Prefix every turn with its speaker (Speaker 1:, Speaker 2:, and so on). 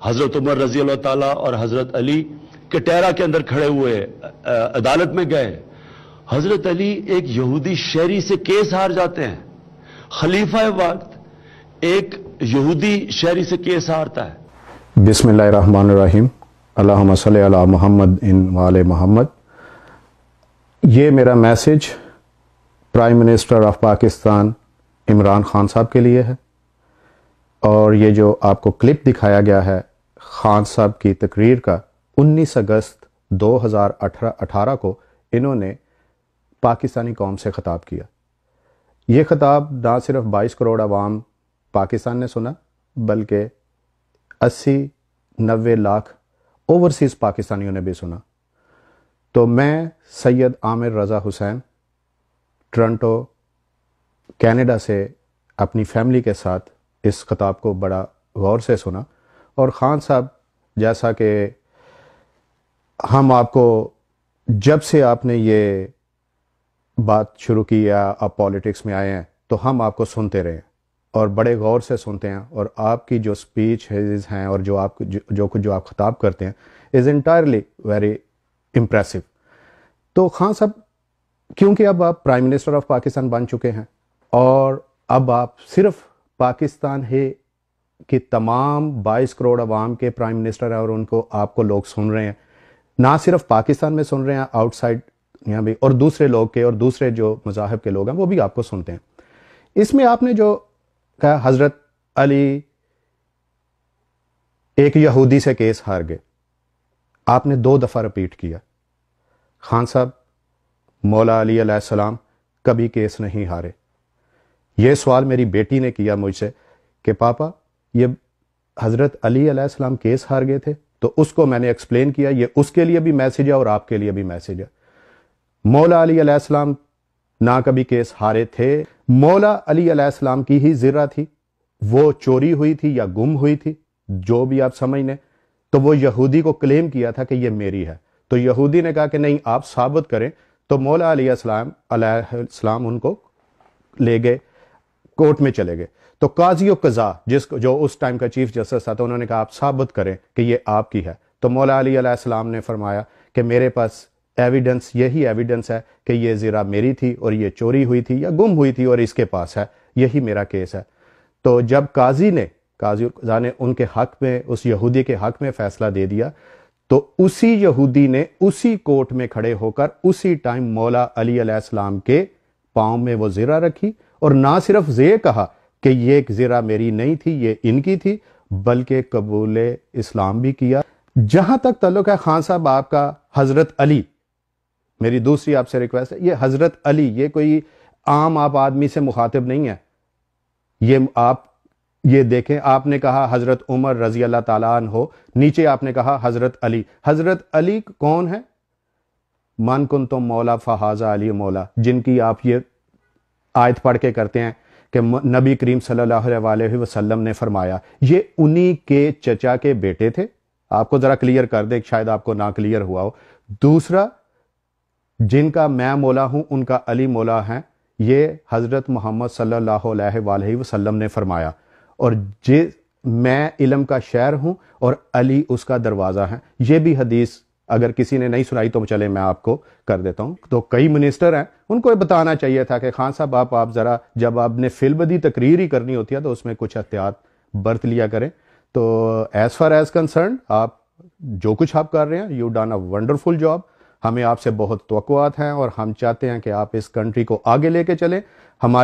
Speaker 1: حضرت عمر رضی اللہ تعالیٰ اور حضرت علی کٹیرا کے اندر کھڑے ہوئے عدالت میں گئے. حضرت علی ایک یہودی شہری سے کیس ہار جاتے ہیں. خلیفہ وقت ایک یہودی شہری سے کیس ہارتا ہے.
Speaker 2: بسم اللہ الرحمن الرحیم. اللہم صلی علی محمد وآل محمد. یہ میرا message prime minister of Pakistan Imran Khan صاحب کے لیے ہے، اور یہ جو آپ کو کلپ دکھایا گیا ہے خان صاحب کی تقریر کا 19 اگست 2018 کو انہوں نے پاکستانی قوم سے خطاب کیا. یہ خطاب نہ صرف 22 کروڑ عوام پاکستان نے سنا، بلکہ 80-90 لاکھ اوورسیز پاکستانیوں نے بھی سنا. تو میں سید عامر رضا حسین ٹورنٹو کینیڈا سے اپنی فیملی کے ساتھ اس خطاب کو بڑا غور سے سنا، اور خان صاحب جیسا کہ ہم آپ کو جب سے آپ نے یہ بات شروع کی یا آپ پالیٹکس میں آئے ہیں تو ہم آپ کو سنتے رہے ہیں اور بڑے غور سے سنتے ہیں، اور آپ کی جو سپیچ ہیں اور جو آپ خطاب کرتے ہیں از انٹائرلی ویری امپریسو. تو خان صاحب کیونکہ اب آپ پرائم منسٹر آف پاکستان بن چکے ہیں، اور اب آپ صرف پاکستان ہے کہ تمام 22 کروڑ عوام کے پرائم منسٹر ہیں، اور آپ کو لوگ سن رہے ہیں. نہ صرف پاکستان میں سن رہے ہیں، آؤٹ سائڈ یہاں بھی، اور دوسرے لوگ کے اور دوسرے جو مذاہب کے لوگ ہیں وہ بھی آپ کو سنتے ہیں. اس میں آپ نے جو کہا حضرت علی ایک یہودی سے کیس ہار گئے، آپ نے 2 دفعہ رپیٹ کیا. خان صاحب، مولا علی علیہ السلام کبھی کیس نہیں ہارے. یہ سوال میری بیٹی نے کیا مجھ سے کہ پاپا یہ حضرت علی علیہ السلام کیس ہار گئے تھے، تو اس کو میں نے ایکسپلین کیا یہ اس کے لیے بھی میسج ہے اور آپ کے لیے بھی میسج ہے. مولا علی علیہ السلام نہ کبھی کیس ہارے تھے. مولا علی علیہ السلام کی ہی زرہ تھی، وہ چوری ہوئی تھی یا گم ہوئی تھی جو بھی آپ سمجھ لیں. تو وہ یہودی کو کلیم کیا تھا کہ یہ میری ہے، تو یہودی نے کہا کہ نہیں آپ ثابت کریں. تو مولا علیہ السلام ان کو لے گئے، کورٹ میں چلے گئے. تو قاضی و قضا جو اس ٹائم کا چیف جسٹس تھا، تو انہوں نے کہا آپ ثابت کریں کہ یہ آپ کی ہے. تو مولا علی علیہ السلام نے فرمایا کہ میرے پاس ایویڈنس یہی ایویڈنس ہے کہ یہ زرہ میری تھی اور یہ چوری ہوئی تھی یا گم ہوئی تھی اور اس کے پاس ہے، یہی میرا کیس ہے. تو جب قاضی نے ان کے حق میں، اس یہودی کے حق میں فیصلہ دے دیا، تو اسی یہودی نے اسی کورٹ میں کھڑے ہو کر اسی ٹائم مولا علی علیہ السلام کے پاؤں میں وہ زرہ رکھی، اور نہ صرف یہ کہا کہ یہ زرہ میری نہیں تھی یہ ان کی تھی، بلکہ قبول اسلام بھی کیا. جہاں تک تعلق ہے خان صاحب آپ کا حضرت علی، میری دوسری آپ سے ریکویسٹ ہے، یہ حضرت علی یہ کوئی عام آپ آدمی سے مخاطب نہیں ہے. یہ دیکھیں، آپ نے کہا حضرت عمر رضی اللہ تعالیٰ عنہ، نیچے آپ نے کہا حضرت علی. حضرت علی کون ہے؟ من کنتم مولا فہذا علی مولا، جن کی آپ یہ آیت پڑھ کے کرتے ہیں کہ نبی کریم صلی اللہ علیہ وسلم نے فرمایا. یہ انہی کے چچا کے بیٹے تھے. آپ کو ذرا کلیئر کر دیں، شاید آپ کو نہ کلیئر ہوا ہو. دوسرا، جن کا میں مولا ہوں ان کا علی مولا ہیں، یہ حضرت محمد صلی اللہ علیہ وسلم نے فرمایا. اور میں علم کا شہر ہوں اور علی اس کا دروازہ ہے. یہ بھی حدیث اگر کسی نے نہیں سنائی تو چلے میں آپ کو کر دیتا ہوں. تو کئی منسٹر ہیں، ان کو یہ بتانا چاہیے تھا کہ خان صاحب آپ ذرا جب آپ نے فی البدی تقریر ہی کرنی ہوتی ہے تو اس میں کچھ احتیاط برت لیا کریں. تو ایز فار ایز کنسرنڈ آپ جو کچھ آپ کر رہے ہیں، you done a wonderful job. ہمیں آپ سے بہت توقعات ہیں اور ہم چاہتے ہیں کہ آپ اس کنٹری کو آگے لے کے چلیں. ہماری